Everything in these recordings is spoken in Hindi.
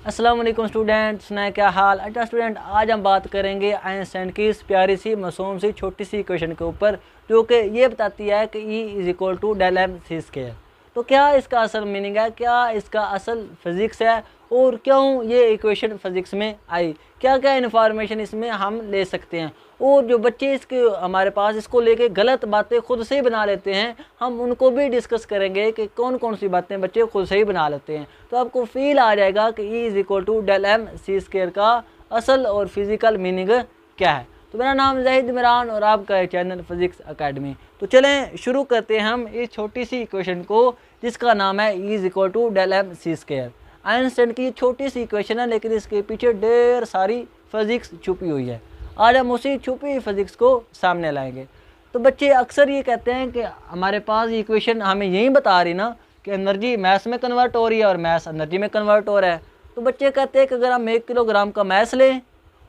अस्सलाम वालेकुम स्टूडेंट्स, सुनाए क्या हाल। अच्छा स्टूडेंट, आज हम बात करेंगे आइंस्टाइन की इस प्यारी सी मासूम सी छोटी सी इक्वेशन के ऊपर जो कि ये बताती है कि E is equal to del M C square. तो क्या इसका असल मीनिंग है, क्या इसका असल फिज़िक्स है और क्यों ये इक्वेशन फिज़िक्स में आई, क्या क्या इन्फॉर्मेशन इसमें हम ले सकते हैं। और जो बच्चे इसके हमारे पास इसको लेके गलत बातें खुद से ही बना लेते हैं, हम उनको भी डिस्कस करेंगे कि कौन कौन सी बातें बच्चे खुद से ही बना लेते हैं। तो आपको फील आ जाएगा कि E is equal to del M C square का असल और फिज़िकल मीनिंग क्या है। तो मेरा नाम ज़ाहिद इमरान और आपका है चैनल फिज़िक्स अकेडमी। तो चलें शुरू करते हैं हम इस छोटी सी इक्वेशन को जिसका नाम है E is equal to del M C square. Einstein की छोटी सी इक्वेशन है लेकिन इसके पीछे ढेर सारी फिज़िक्स छुपी हुई है। आज हम उसी छुपी हुई फिज़िक्स को सामने लाएंगे। तो बच्चे अक्सर ये कहते हैं कि हमारे पास ये इक्वेशन हमें यही बता रही ना कि एनर्जी मैस में कन्वर्ट हो रही है और मैस एनर्जी में कन्वर्ट हो रहा है। तो बच्चे कहते हैं कि अगर हम 1 किलोग्राम का मैस लें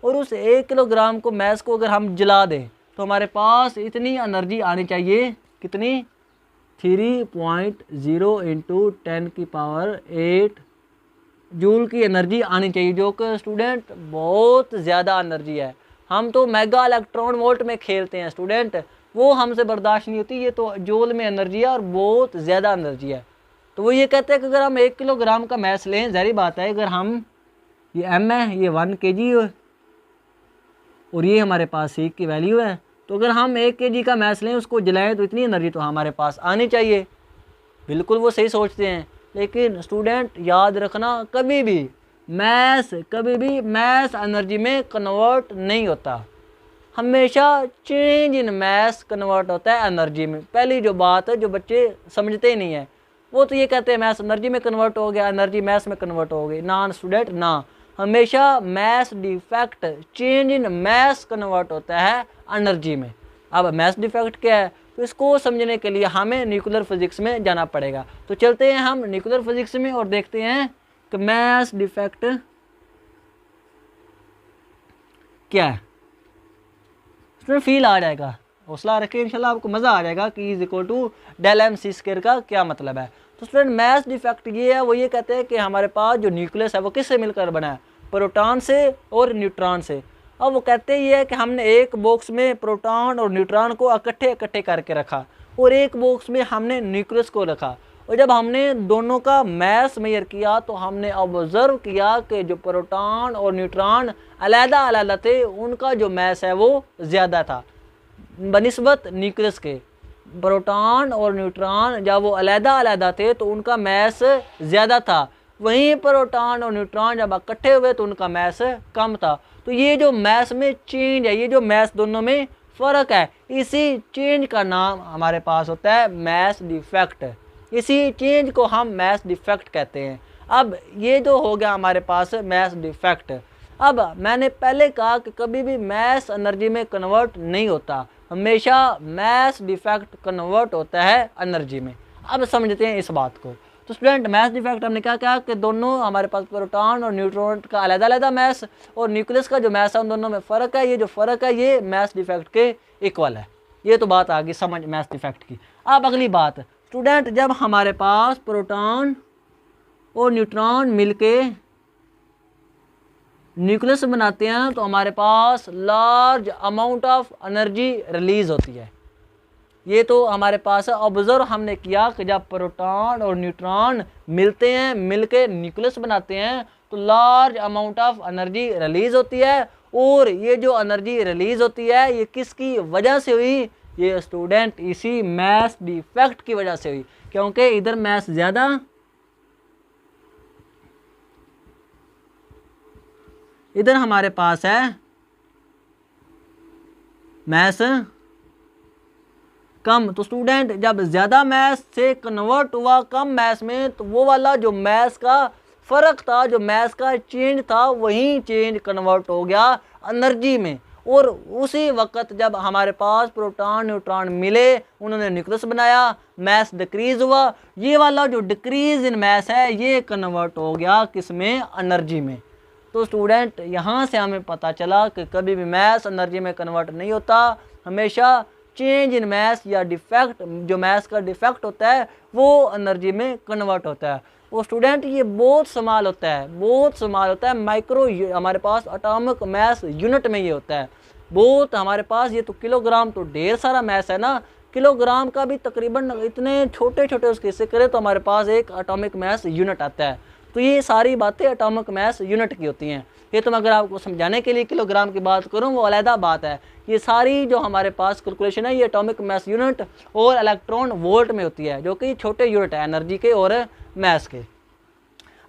और उस 1 किलोग्राम को मैस को अगर हम जला दें तो हमारे पास इतनी एनर्जी आनी चाहिए, कितनी, 3.0 इंटू 10⁸ जूल की एनर्जी आनी चाहिए, जो कि स्टूडेंट बहुत ज़्यादा एनर्जी है। हम तो मेगा इलेक्ट्रॉन वोल्ट में खेलते हैं स्टूडेंट, वो हमसे बर्दाश्त नहीं होती। ये तो जूल में एनर्जी है और बहुत ज़्यादा एनर्जी है। तो वो ये कहते हैं कि अगर हम 1 किलोग्राम का मैस लें, ज़ाहिर बात है अगर हम, ये एम है, ये 1 kg है और ये हमारे पास सी की वैल्यू है, तो अगर हम 1 kg का मैस लें उसको जलाएं तो इतनी एनर्जी तो हमारे पास आनी चाहिए। बिल्कुल वो सही सोचते हैं, लेकिन स्टूडेंट याद रखना कभी भी मैस एनर्जी में कन्वर्ट नहीं होता। हमेशा चेंज इन मैस कन्वर्ट होता है एनर्जी में। पहली जो बात है जो बच्चे समझते ही नहीं है, वो तो ये कहते हैं मैस एनर्जी में कन्वर्ट हो गया, एनर्जी मैस में कन्वर्ट हो गई। ना स्टूडेंट ना, हमेशा mass defect change in mass convert होता है एनर्जी में। अब मैस डिफेक्ट क्या है, तो इसको समझने के लिए हमें न्यूक्लियर फिजिक्स में जाना पड़ेगा। तो चलते हैं हम न्यूक्लियर फिजिक्स में और देखते हैं कि मैस डिफेक्ट क्या है। इसमें फील आ जाएगा, हौसला रखें, इंशाल्लाह आपको मज़ा आ जाएगा कि is equal to del M C square का क्या मतलब है। तो स्टूडेंट मैस डिफेक्ट ये है, वो ये कहते हैं कि हमारे पास जो न्यूक्लियस है वो किससे मिलकर बना है, प्रोटॉन से और न्यूट्रॉन से। अब वो कहते ये है कि हमने एक बॉक्स में प्रोटॉन और न्यूट्रॉन को इकट्ठे करके रखा और एक बॉक्स में हमने न्यूक्लियस को रखा, और जब हमने दोनों का मैस मेजर किया तो हमने ऑब्जर्व किया कि जो प्रोटॉन और न्यूट्रॉन अलग-अलग थे, उनका जो मैस है वो ज़्यादा था बनिस्बत न्यूक्लियस के। प्रोटॉन और न्यूट्रॉन जब वो अलग-अलग थे तो उनका मैस ज़्यादा था, वहीं प्रोटॉन और न्यूट्रॉन जब इकट्ठे हुए तो उनका मैस कम था। तो ये जो मैस में चेंज है, ये जो मैस दोनों में फ़र्क है, इसी चेंज का नाम हमारे पास होता है मैस डिफेक्ट। इसी चेंज को हम मैस डिफेक्ट कहते हैं। अब ये जो हो गया हमारे पास मैस डिफेक्ट। अब मैंने पहले कहा कि कभी भी मैस एनर्जी में कन्वर्ट नहीं होता, हमेशा मैस डिफेक्ट कन्वर्ट होता है एनर्जी में। अब समझते हैं इस बात को। तो स्टूडेंट मैस डिफेक्ट हमने क्या कहा कि दोनों हमारे पास प्रोटॉन और न्यूट्रॉन का अलग-अलग मैस और न्यूक्लियस का जो मैस है उन दोनों में फ़र्क है। ये जो फ़र्क है ये मैस डिफेक्ट के इक्वल है। ये तो बात आ गई समझ मैस डिफेक्ट की। अब अगली बात स्टूडेंट, जब हमारे पास प्रोटॉन और न्यूट्रॉन मिलके न्यूक्लियस बनाते हैं तो हमारे पास large amount of energy release होती है। ये तो हमारे पास ऑब्जर्व हमने किया कि जब प्रोटॉन और न्यूट्रॉन मिलते हैं, मिलके न्यूक्लियस बनाते हैं तो large amount of energy release होती है। और ये जो एनर्जी रिलीज होती है ये किसकी वजह से हुई, ये स्टूडेंट इसी मैस डिफेक्ट की वजह से हुई, क्योंकि इधर मैस ज़्यादा, इधर हमारे पास है मैस कम। तो स्टूडेंट जब ज़्यादा मैस से कन्वर्ट हुआ कम मैस में तो वो वाला जो मैस का फ़र्क था, जो मैस का चेंज था, वही चेंज कन्वर्ट हो गया एनर्जी में। और उसी वक्त जब हमारे पास प्रोटॉन न्यूट्रॉन मिले, उन्होंने न्यूक्लियस बनाया, मैस डिक्रीज हुआ, ये वाला जो डिक्रीज इन मैस है ये कन्वर्ट हो गया किस में, एनर्जी में। तो स्टूडेंट यहाँ से हमें पता चला कि कभी भी मैस एनर्जी में कन्वर्ट नहीं होता, हमेशा चेंज इन मैस या डिफेक्ट, जो मैस का डिफेक्ट होता है वो एनर्जी में कन्वर्ट होता है। वो स्टूडेंट ये बहुत इस्तेमाल होता है, बहुत इस्तेमाल होता है माइक्रो, हमारे पास एटॉमिक मास यूनिट में ये होता है बहुत हमारे पास। ये तो किलोग्राम तो ढेर सारा मास है ना, किलोग्राम का भी तकरीबन इतने छोटे छोटे उसके हिस्से करें तो हमारे पास एक एटॉमिक मास यूनिट आता है। तो ये सारी बातें एटॉमिक मास यूनिट की होती हैं। ये तो मैं अगर आपको समझाने के लिए किलोग्राम की बात करूँ वो अलहदा बात है। ये सारी जो हमारे पास कैलकुलेशन है ये एटॉमिक मास यूनिट और इलेक्ट्रॉन वोल्ट में होती है, जो कि छोटे यूनिट है एनर्जी के और मास के।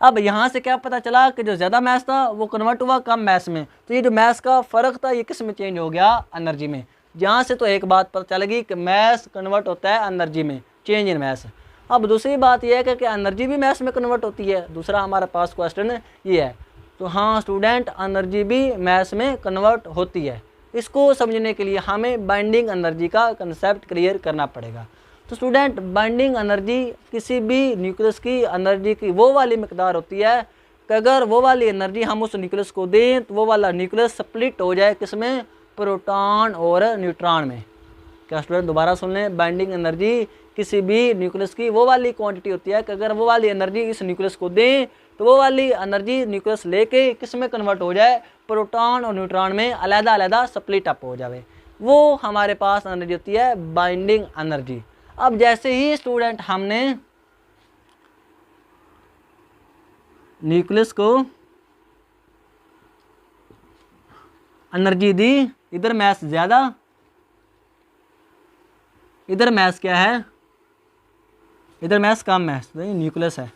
अब यहाँ से क्या पता चला कि जो ज़्यादा मास था वो कन्वर्ट हुआ कम मास में। तो ये जो मास का फ़र्क था ये किस में चेंज हो गया, एनर्जी में। यहाँ से तो एक बात पता चलेगी कि मास कन्वर्ट होता है एनर्जी में, चेंज इन मास। अब दूसरी बात यह है कि एनर्जी भी मास में कन्वर्ट होती है, दूसरा हमारे पास क्वेश्चन ये है। तो हाँ स्टूडेंट, एनर्जी भी मास में कन्वर्ट होती है। इसको समझने के लिए हमें बाइंडिंग एनर्जी का कंसेप्ट क्लियर करना पड़ेगा। तो स्टूडेंट, बाइंडिंग एनर्जी किसी भी न्यूक्लियस की एनर्जी की वो वाली मकदार होती है कि अगर वो वाली एनर्जी हम उस न्यूक्लियस को दें तो वो वाला न्यूक्लियस स्प्लिट हो जाए किसमें, प्रोटॉन और न्यूट्रॉन में। क्या स्टूडेंट दोबारा सुन लें, बाइंडिंग एनर्जी किसी भी न्यूक्लियस की वो वाली क्वांटिटी होती है कि अगर वो वाली एनर्जी इस न्यूक्लियस को दें तो वो वाली एनर्जी न्यूक्लियस लेके किस में कन्वर्ट हो जाए, प्रोटॉन और न्यूट्रॉन में अलहदा अलहदा स्प्लिट अप हो जाए। वो हमारे पास एनर्जी होती है बाइंडिंग एनर्जी। अब जैसे ही स्टूडेंट हमने न्यूक्लियस को एनर्जी दी, इधर मास ज़्यादा, इधर मास क्या है, इधर मास कम, मास न्यूक्लियस है,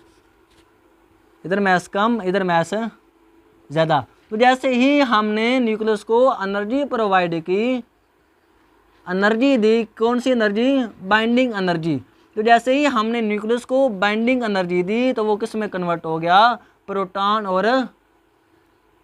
इधर मास कम, इधर मास ज़्यादा। तो जैसे ही हमने न्यूक्लियस को एनर्जी प्रोवाइड की, एनर्जी दी, कौन सी एनर्जी, बाइंडिंग एनर्जी। तो जैसे ही हमने न्यूक्लियस को बाइंडिंग एनर्जी दी तो वो किस में कन्वर्ट हो गया, प्रोटॉन और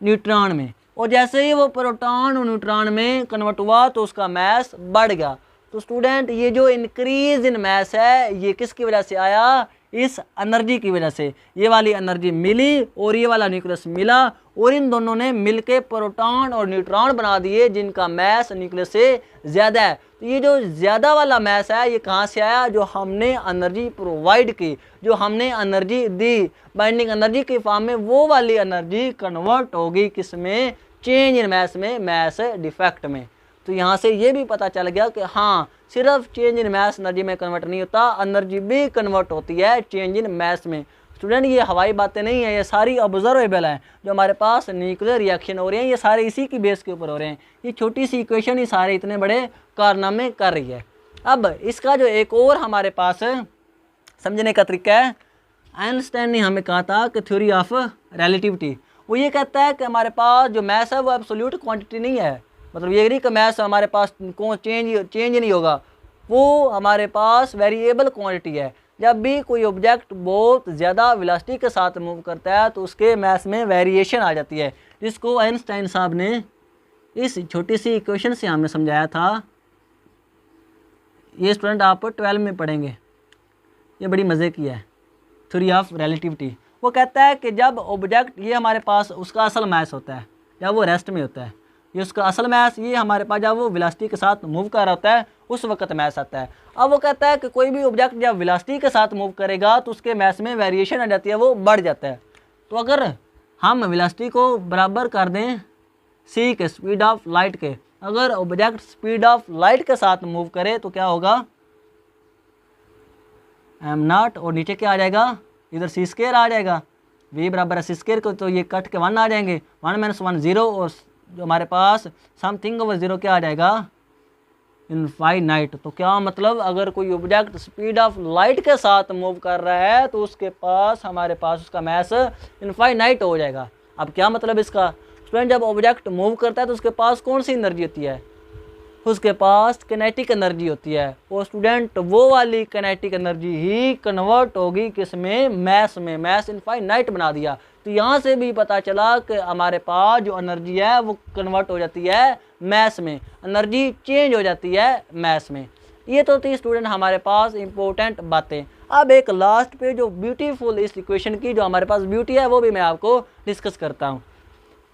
न्यूट्रॉन में। और जैसे ही वो प्रोटॉन और न्यूट्रॉन में कन्वर्ट हुआ तो उसका मास बढ़ गया। तो स्टूडेंट, ये जो इंक्रीज इन मास है ये किसकी वजह से आया, इस एनर्जी की वजह से। ये वाली एनर्जी मिली और ये वाला न्यूक्लियस मिला और इन दोनों ने मिलके प्रोटॉन और न्यूट्रॉन बना दिए जिनका मास न्यूक्लियस से ज़्यादा है। तो ये जो ज़्यादा वाला मास है ये कहाँ से आया, जो हमने एनर्जी प्रोवाइड की, जो हमने एनर्जी दी बाइंडिंग एनर्जी के फॉर्म में, वो वाली एनर्जी कन्वर्ट होगी किस में, चेंज इन मास में, मास डिफेक्ट में। तो यहाँ से ये भी पता चल गया कि हाँ सिर्फ चेंज इन मास एनर्जी में कन्वर्ट नहीं होता, एनर्जी भी कन्वर्ट होती है चेंज इन मास में। स्टूडेंट, ये हवाई बातें नहीं है, ये सारी ऑब्जर्वेबल हैं। जो हमारे पास न्यूक्लियर रिएक्शन हो रहे हैं ये सारे इसी की बेस के ऊपर हो रहे हैं। ये छोटी सी इक्वेशन ही सारे इतने बड़े कारनामे कर रही है। अब इसका जो एक और हमारे पास समझने का तरीका है, आइंस्टाइन ने हमें कहा था कि थ्योरी ऑफ रिलेटिविटी, वो ये कहता है कि हमारे पास जो मास है वो एब्सोल्यूट क्वांटिटी नहीं है। मतलब ये नहीं कि मास हमारे पास को चेंज नहीं होगा, वो हमारे पास वेरिएबल क्वांटिटी है। जब भी कोई ऑब्जेक्ट बहुत ज़्यादा वेलोसिटी के साथ मूव करता है तो उसके मास में वेरिएशन आ जाती है, जिसको आइंस्टाइन साहब ने इस छोटी सी इक्वेशन से हमें समझाया था। ये स्टूडेंट आप 12 में पढ़ेंगे, ये बड़ी मज़े की है, थ्योरी ऑफ रिलेटिविटी। वो कहता है कि जब ऑब्जेक्ट, ये हमारे पास उसका असल मास होता है जब वो रेस्ट में होता है, ये उसका असल मास, ये हमारे पास जब वो वेलोसिटी के साथ मूव कर रहा होता है उस वक्त मास आता है। अब वो कहता है कि कोई भी ऑब्जेक्ट जब वेलोसिटी के साथ मूव करेगा तो उसके मास में वेरिएशन आ जाती है, वो बढ़ जाता है। तो अगर हम वेलोसिटी को बराबर कर दें सी के, स्पीड ऑफ लाइट के, अगर ऑब्जेक्ट स्पीड ऑफ लाइट के साथ मूव करे तो क्या होगा, m0, और नीचे क्या आ जाएगा, इधर सी स्केयर आ जाएगा, v बराबर है सी स्केयर को, तो ये कट के 1 आ जाएंगे, 1 - 1 0, और जो हमारे पास समथिंग ओवर 0 क्या आ जाएगा, इनफाइनाइट। तो क्या मतलब, अगर कोई ऑब्जेक्ट स्पीड ऑफ लाइट के साथ मूव कर रहा है तो उसके पास, हमारे पास उसका मास इनफाइनाइट हो जाएगा। अब क्या मतलब इसका, स्टूडेंट, जब ऑब्जेक्ट मूव करता है तो उसके पास कौन सी एनर्जी होती है, उसके पास किनेटिक एनर्जी होती है। और स्टूडेंट, वो वाली किनेटिक एनर्जी ही कन्वर्ट होगी किस में, मास में, मास इनफाइनाइट बना दिया। तो यहाँ से भी पता चला कि हमारे पास जो एनर्जी है वो कन्वर्ट हो जाती है मास में, एनर्जी चेंज हो जाती है मास में। ये तो थी स्टूडेंट हमारे पास इंपॉर्टेंट बातें। अब एक लास्ट पे जो ब्यूटीफुल इस इक्वेशन की जो हमारे पास ब्यूटी है वो भी मैं आपको डिस्कस करता हूँ।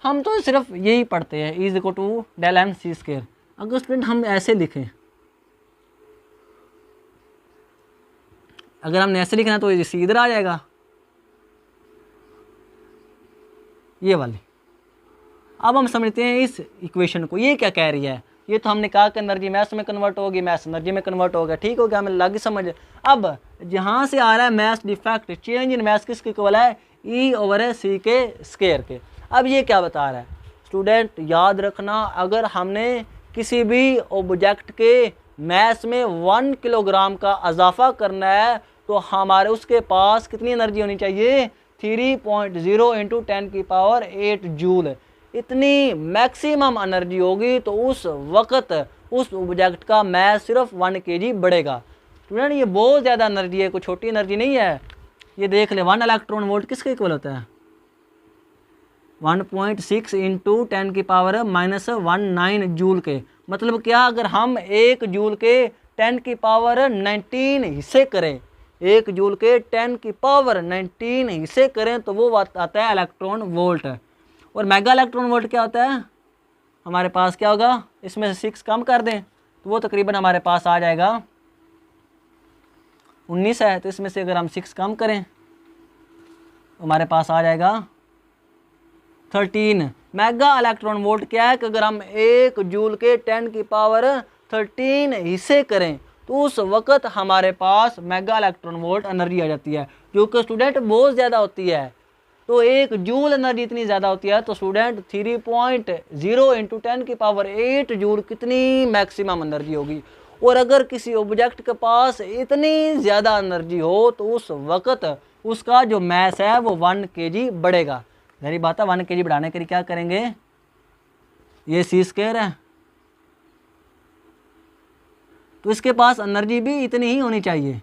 हम तो सिर्फ यही पढ़ते हैं, is equal to del M C square. अगर स्टूडेंट हम ऐसे लिखें, अगर हमने ऐसे लिखना तो इसी इधर आ जाएगा, ये वाली। अब हम समझते हैं इस इक्वेशन को, ये क्या कह रही है। ये तो हमने कहा कि एनर्जी मैस में कन्वर्ट होगी, मैस एनर्जी में कन्वर्ट होगा, ठीक हो गया, हमें लगी समझ। अब जहाँ से आ रहा है mass defect, change in mass किसके इक्वल है, E/c के स्क्वायर के। अब ये क्या बता रहा है स्टूडेंट, याद रखना, अगर हमने किसी भी ऑब्जेक्ट के मैस में 1 किलोग्राम का इजाफा करना है तो हमारे उसके पास कितनी एनर्जी होनी चाहिए, 3.0 × 10⁸ जूल। इतनी मैक्सिमम एनर्जी होगी तो उस वक्त उस ऑब्जेक्ट का मैस सिर्फ 1 kg बढ़ेगा। स्टूडेंट ये बहुत ज़्यादा एनर्जी है, कोई छोटी एनर्जी नहीं है। ये देख ले 1 इलेक्ट्रॉन वोल्ट किसके इक्वल होता है, 1.6 × 10⁻⁻19 जूल के। मतलब क्या, अगर हम 1 जूल के 10⁻19 हिस्से करें, 1 जूल के 10⁻19 हिस्से करें तो वो आता है इलेक्ट्रॉन वोल्ट। और मेगा इलेक्ट्रॉन वोल्ट क्या होता है, हमारे पास क्या होगा, इसमें से 6 कम कर दें तो वो तकरीबन हमारे पास आ जाएगा 19 है, तो इसमें से अगर हम 6 कम करें तो हमारे पास आ जाएगा 13। मेगा इलेक्ट्रॉन वोल्ट क्या है कि अगर हम 1 जूल के 10⁻13 हिस्से करें तो उस वक्त हमारे पास मेगा इलेक्ट्रॉन वोल्ट एनर्जी आ जाती है, जो कि स्टूडेंट बहुत ज़्यादा होती है। तो 1 जूल एनर्जी इतनी ज़्यादा होती है तो स्टूडेंट 3.0 × 10⁸ जूल कितनी मैक्सिमम एनर्जी होगी। और अगर किसी ऑब्जेक्ट के पास इतनी ज़्यादा एनर्जी हो तो उस वक्त उसका जो मैस है वो 1 kg बढ़ेगा। मेरी बात है, 1 kg बढ़ाने के लिए क्या करेंगे, ये c² है तो इसके पास एनर्जी भी इतनी ही होनी चाहिए।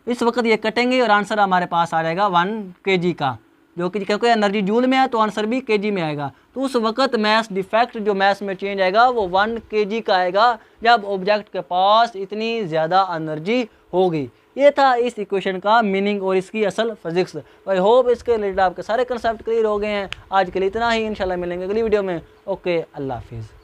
इस वक्त ये कटेंगे और आंसर हमारे पास आ जाएगा 1 kg का, जो कि क्योंकि एनर्जी जूल में है तो आंसर भी kg में आएगा। तो उस वक्त मैस डिफेक्ट जो मैस में चेंज आएगा वो 1 kg का आएगा जब ऑब्जेक्ट के पास इतनी ज़्यादा एनर्जी होगी। ये था इस इक्वेशन का मीनिंग और इसकी असल फिजिक्स। आई होप इसके रिलेटेड आपके सारे कंसेप्ट क्लियर हो गए हैं। आज के लिए इतना ही, इंशाल्लाह मिलेंगे अगली वीडियो में। ओके, अल्लाह हाफिज़।